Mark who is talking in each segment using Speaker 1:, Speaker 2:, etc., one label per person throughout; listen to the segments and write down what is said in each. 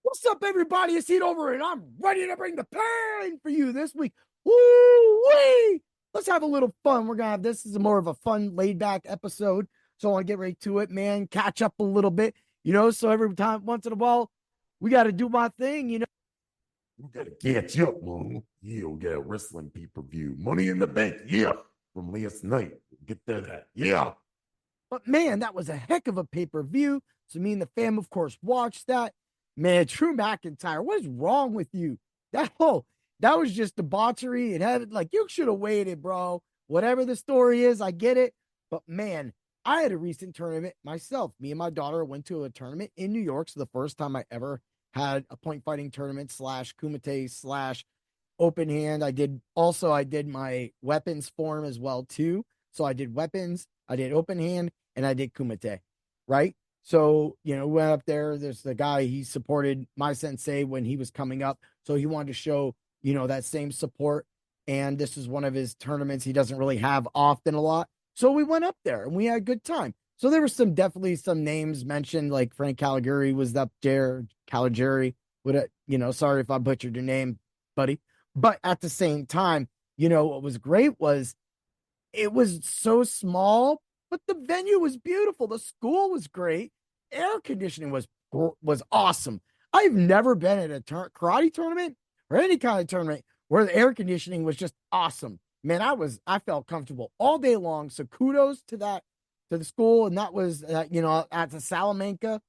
Speaker 1: What's up, everybody? It's Heat over, and I'm ready to bring the pain for you this week. Woo-wee! Let's have a little fun. We're gonna have this is more of a fun, laid-back episode. So I want to get right to it, man. Catch up a little bit, So every time, once in a while, we got to do my thing.
Speaker 2: We gotta catch up, man. Yeah, we got a wrestling pay-per-view. Money in the Bank, yeah. From last night. Get that. Yeah.
Speaker 1: But man, that was a heck of a pay-per-view. So me and the fam, of course, watched that. Man, Drew McIntyre, what is wrong with you? That was just debauchery. It had like you should have waited, bro. Whatever the story is, I get it. But man, I had a recent tournament myself. Me and my daughter went to a tournament in New York. So the first time I ever had a point fighting tournament slash kumite slash open hand. I did my weapons form as well too. So I did weapons, I did open hand, and I did kumite, right? So, went up there. There's the guy, he supported my sensei when he was coming up. So he wanted to show, that same support. And this is one of his tournaments he doesn't really have often a lot. So we went up there and we had a good time. So there were definitely some names mentioned, like Frank Caligari was up there. Caligari, sorry if I butchered your name, buddy. But at the same time, what was great was it was so small, but the venue was beautiful. The school was great. Air conditioning was awesome. I've never been at a karate tournament or any kind of tournament where the air conditioning was just awesome. Man, I felt comfortable all day long. So kudos to the school, and that was at the Salamanca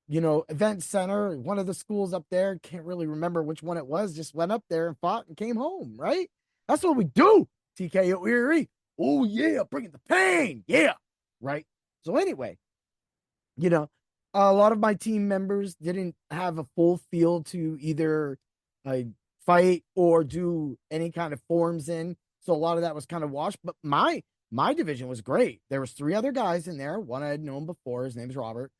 Speaker 1: event center, one of the schools up there. Can't really remember which one it was. Just went up there and fought and came home, right? That's what we do. TKO Erie. Oh, yeah, bringing the pain. Yeah. Right. So, anyway, a lot of my team members didn't have a full field to either fight or do any kind of forms in. So, a lot of that was kind of washed. But my division was great. There was 3 other guys in there. One I had known before. His name's Robert.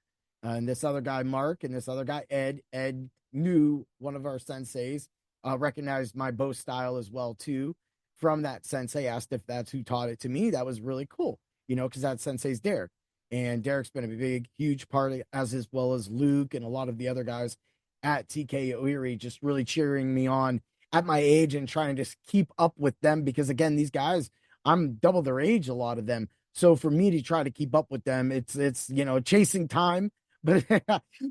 Speaker 1: And this other guy, Mark, and this other guy, Ed. Ed knew one of our senseis, recognized my bow style as well, too. From that sensei, asked if that's who taught it to me. That was really cool, because that sensei's Derek. And Derek's been a big, huge part of, as well as Luke and a lot of the other guys at TK Oiri, just really cheering me on at my age and trying to just keep up with them. Because again, these guys, I'm double their age, a lot of them. So for me to try to keep up with them, it's chasing time. But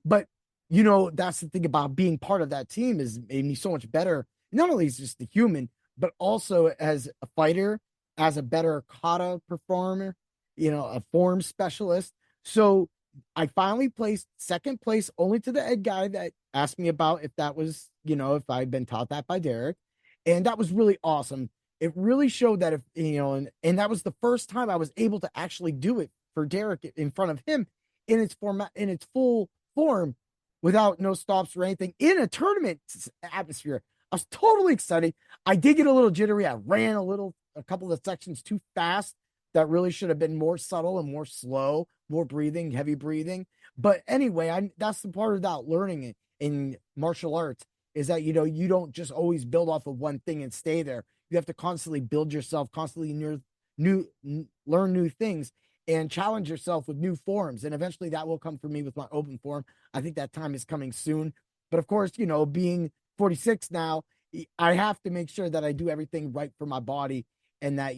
Speaker 1: but that's the thing about being part of that team is made me so much better. Not only as just a human, but also as a fighter, as a better kata performer, a form specialist. So I finally placed second place only to the Ed guy that asked me about if that was, if I'd been taught that by Derek. And that was really awesome. It really showed that if, and that was the first time I was able to actually do it for Derek in front of him in its format, in its full form, without no stops or anything in a tournament atmosphere. I was totally excited. I did get a little jittery. I ran a couple of sections too fast that really should have been more subtle and more slow, more breathing, heavy breathing. But anyway, that's the part about learning in martial arts is that, you don't just always build off of one thing and stay there. You have to constantly build yourself, constantly learn new things and challenge yourself with new forms. And eventually that will come for me with my open form. I think that time is coming soon. But of course, being 46 now, I have to make sure that I do everything right for my body and that,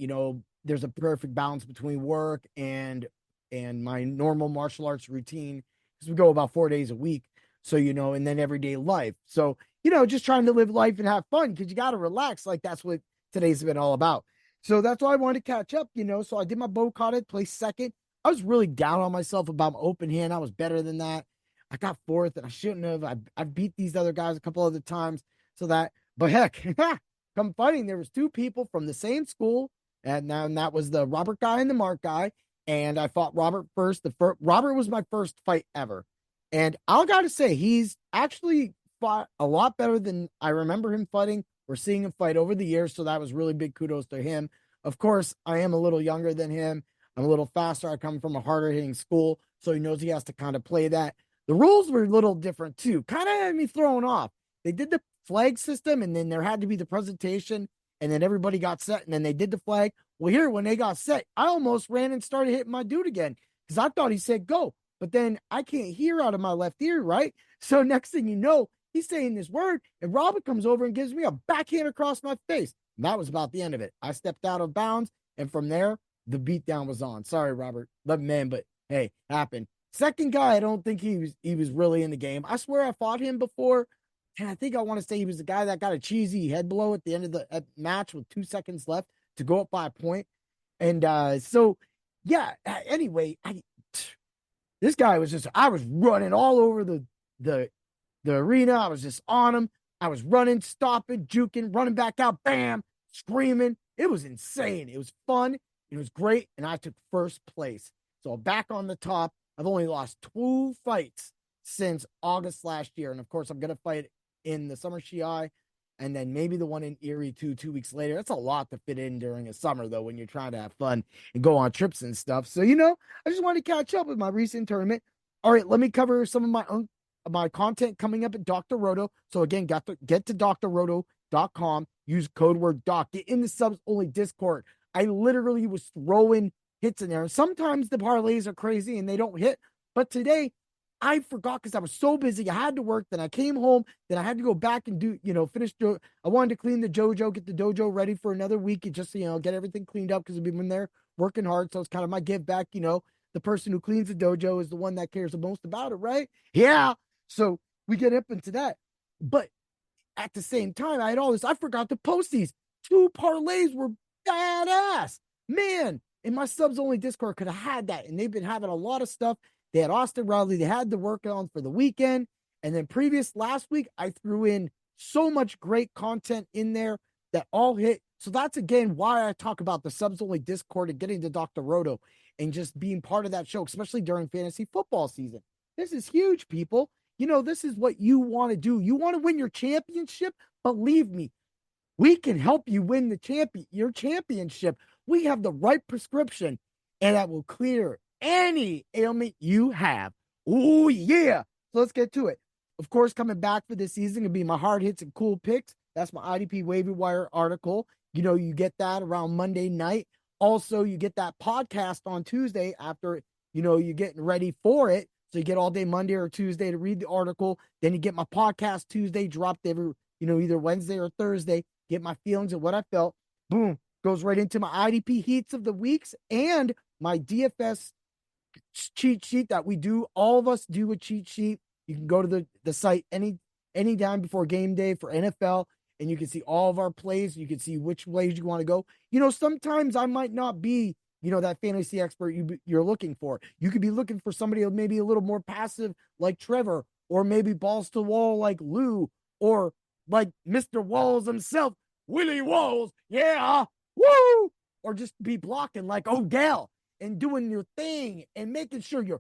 Speaker 1: there's a perfect balance between work and my normal martial arts routine because we go about 4 days a week. So, and then everyday life. So, just trying to live life and have fun because you got to relax. Like that's what today's been all about. So that's why I wanted to catch up, So I did my bow kata, placed second. I was really down on myself about my open hand. I was better than that. I got fourth and I shouldn't have. I beat these other guys a couple other times. But heck, come fighting, there was 2 people from the same school. And that was the Robert guy and the Mark guy. And I fought Robert first. Robert was my first fight ever. And I gotta say, he's actually fought a lot better than I remember him fighting or seeing him fight over the years. So that was really big kudos to him. Of course, I am a little younger than him. I'm a little faster. I come from a harder hitting school. So he knows he has to kind of play that. The rules were a little different too. Kind of had me thrown off. They did the flag system and then there had to be the presentation and then everybody got set and then they did the flag. Well, here, when they got set, I almost ran and started hitting my dude again because I thought he said go. But then I can't hear out of my left ear, right? So next thing you know, He's saying this word, and Robert comes over and gives me a backhand across my face. And that was about the end of it. I stepped out of bounds, and from there, the beatdown was on. Sorry, Robert. Love man, but hey, happened. Second guy, I don't think he was really in the game. I swear I fought him before, and I think I want to say he was the guy that got a cheesy head blow at the end of the match with 2 seconds left to go up by a point. And so, yeah. Anyway, this guy was just I was running all over the the arena. I was just on him. I was running, stopping, juking, running back out, bam, screaming. It was insane. It was fun. It was great. And I took first place. So I'm back on the top. I've only lost 2 fights since August last year. And of course, I'm going to fight in the Summer Shiai and then maybe the one in Erie 2 weeks later. That's a lot to fit in during a summer, though, when you're trying to have fun and go on trips and stuff. So, I just wanted to catch up with my recent tournament. All right, let me cover some of my content coming up at Dr. Roto. So again, get to drroto.com, use code word doc, get in the subs only Discord. I literally was throwing hits in there. And sometimes the parlays are crazy and they don't hit. But today I forgot because I was so busy. I had to work. Then I came home. Then I had to go back and finish. I wanted to clean the dojo, get the dojo ready for another week and just, get everything cleaned up because we've been there working hard. So it's kind of my give back. The person who cleans the dojo is the one that cares the most about it, right? Yeah. So we get up into that. But at the same time, I had all this. I forgot to post these. 2 parlays were badass. Man, in my subs only Discord could have had that. And they've been having a lot of stuff. They had Austin Riley. They had to work on for the weekend. And then last week, I threw in so much great content in there that all hit. So that's, again, why I talk about the subs only Discord and getting to Dr. Roto and just being part of that show, especially during fantasy football season. This is huge, people. This is what you want to do. You want to win your championship? Believe me, we can help you win your championship. We have the right prescription, and that will clear any ailment you have. Oh, yeah. So let's get to it. Of course, coming back for this season will be my hard hits and cool picks. That's my IDP waiver wire article. You get that around Monday night. Also, you get that podcast on Tuesday after, you're getting ready for it. So you get all day Monday or Tuesday to read the article. Then you get my podcast Tuesday, dropped every, either Wednesday or Thursday. Get my feelings of what I felt. Boom. Goes right into my IDP heats of the weeks and my DFS cheat sheet that we do. All of us do a cheat sheet. You can go to the site any time before game day for NFL, and you can see all of our plays. You can see which plays you want to go. Sometimes I might not be that fantasy expert you're looking for. You could be looking for somebody maybe a little more passive like Trevor, or maybe balls to wall like Lou, or like Mr. Walls himself, Willie Walls. Yeah. Woo! Or just be blocking like Odell and doing your thing and making sure you're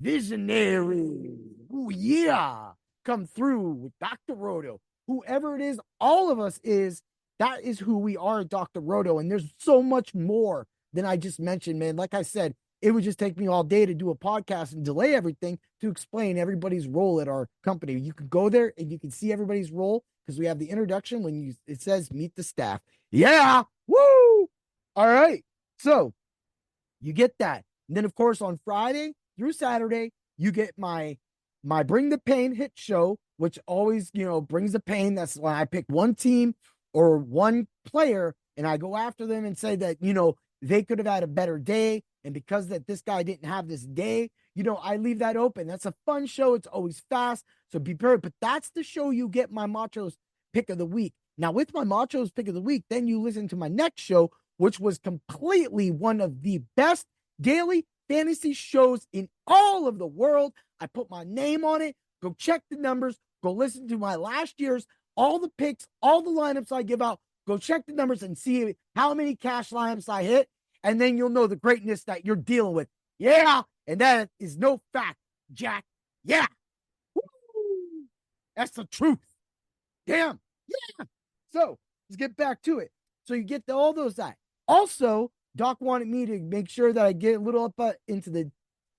Speaker 1: visionary. Oh, yeah. Come through with Dr. Roto. Whoever it is, all of us that is who we are at Dr. Roto. And there's so much more than I just mentioned, man. Like I said, it would just take me all day to do a podcast and delay everything to explain everybody's role at our company. You can go there and you can see everybody's role because we have the introduction when it says meet the staff. Yeah. Woo. All right. So you get that. And then, of course, on Friday through Saturday, you get my Bring the Pain hit show, which always, brings the pain. That's when I pick one team or one player and I go after them and say that, they could have had a better day. And because that this guy didn't have this day, I leave that open. That's a fun show. It's always fast. So be prepared. But that's the show you get my Machos pick of the week. Now, with my Machos pick of the week, then you listen to my next show, which was completely one of the best daily fantasy shows in all of the world. I put my name on it. Go check the numbers. Go listen to my last year's, all the picks, all the lineups I give out. Go check the numbers and see how many cash lineups I hit. And then you'll know the greatness that you're dealing with. Yeah. And that is no fact, Jack. Yeah. Woo! That's the truth. Damn. Yeah. So let's get back to it. So you get all those that. Also, Doc wanted me to make sure that I get a little up into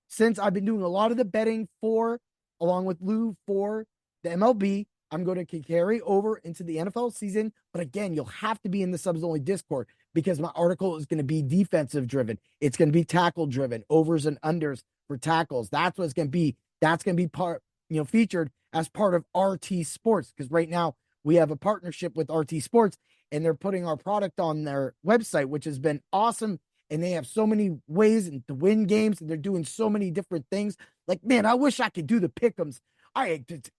Speaker 1: since I've been doing a lot of the betting along with Lou for the MLB, I'm going to carry over into the NFL season. But again, you'll have to be in the subs only Discord because my article is going to be defensive driven. It's going to be tackle driven, overs and unders for tackles. That's what it's going to be. That's going to be featured as part of RT Sports, because right now we have a partnership with RT Sports and they're putting our product on their website, which has been awesome. And they have so many ways to win games, and they're doing so many different things. Like, man, I wish I could do the pick'ems. It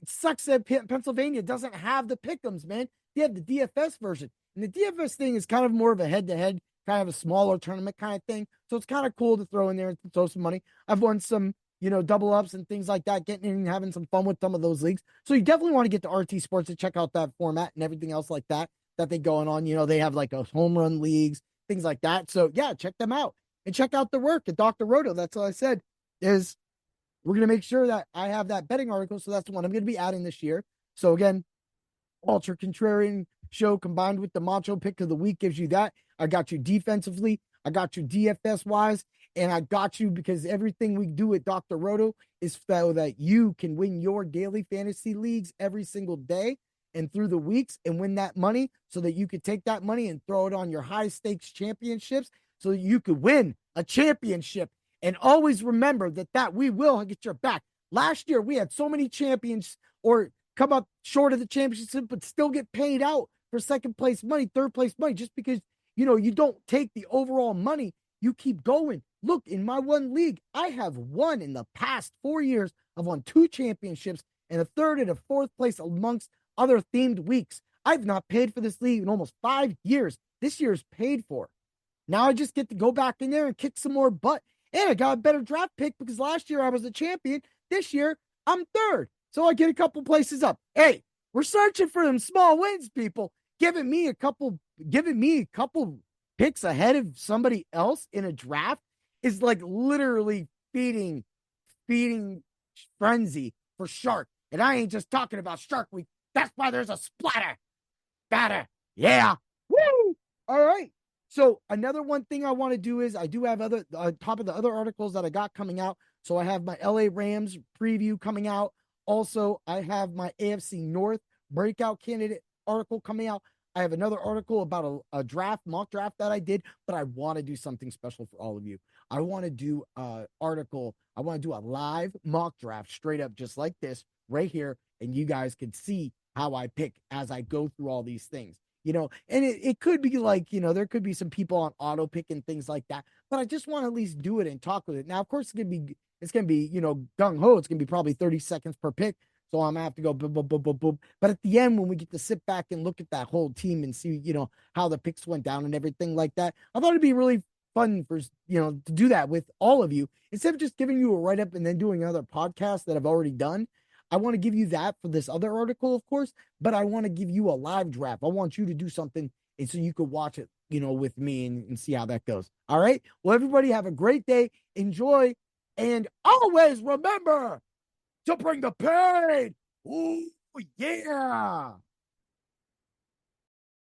Speaker 1: sucks that Pennsylvania doesn't have the pick'ems, man. They have the DFS version, and the DFS thing is kind of more of a head-to-head, kind of a smaller tournament kind of thing. So it's kind of cool to throw in there and throw some money. I've won some, double ups and things like that, getting in and having some fun with some of those leagues. So you definitely want to get to RT Sports to check out that format and everything else like that they going on. They have like a home run leagues, things like that. So yeah, check them out and check out their work at Dr. Roto. That's what I said is we're going to make sure that I have that betting article. So that's the one I'm going to be adding this year. So again, Ultra Contrarian show combined with the Macho pick of the week gives you that. I got you defensively. I got you DFS wise. And I got you because everything we do at Dr. Roto is so that you can win your daily fantasy leagues every single day and through the weeks and win that money so that you could take that money and throw it on your high stakes championships so that you could win a championship. And always remember that we will get your back. Last year, we had so many champions or come up short of the championship, but still get paid out for second place money, third place money, just because, you don't take the overall money. You keep going. Look, in my one league, I have won in the past 4 years. I've won 2 championships and a third and a fourth place amongst other themed weeks. I've not paid for this league in almost 5 years. This year's paid for. Now I just get to go back in there and kick some more butt. And I got a better draft pick because last year I was a champion. This year I'm third. So I get a couple places up. Hey, we're searching for them small wins, people. Giving me a couple picks ahead of somebody else in a draft is like literally feeding frenzy for Shark. And I ain't just talking about Shark Week. That's why there's a splatter. Batter. Yeah. Woo. All right. So another one thing I want to do is I do have other top of the other articles that I got coming out. So I have my LA Rams preview coming out. Also, I have my AFC North breakout candidate article coming out. I have another article about a mock draft that I did, but I want to do something special for all of you. I want to do an article. I want to do a live mock draft straight up just like this right here. And you guys can see how I pick as I go through all these things. And it could be like, there could be some people on auto pick and things like that, but I just want to at least do it and talk with it. Now, of course, it's going to be, gung ho. It's going to be probably 30 seconds per pick. So I'm going to have to go boom, boom, boom, boom, boom. But at the end, when we get to sit back and look at that whole team and see, how the picks went down and everything like that, I thought it'd be really fun for, to do that with all of you instead of just giving you a write up and then doing another podcast that I've already done. I want to give you that for this other article, of course, but I want to give you a live draft. I want you to do something and so you could watch it, with me and see how that goes. All right. Well, everybody have a great day. Enjoy. And always remember to bring the pain. Ooh, yeah.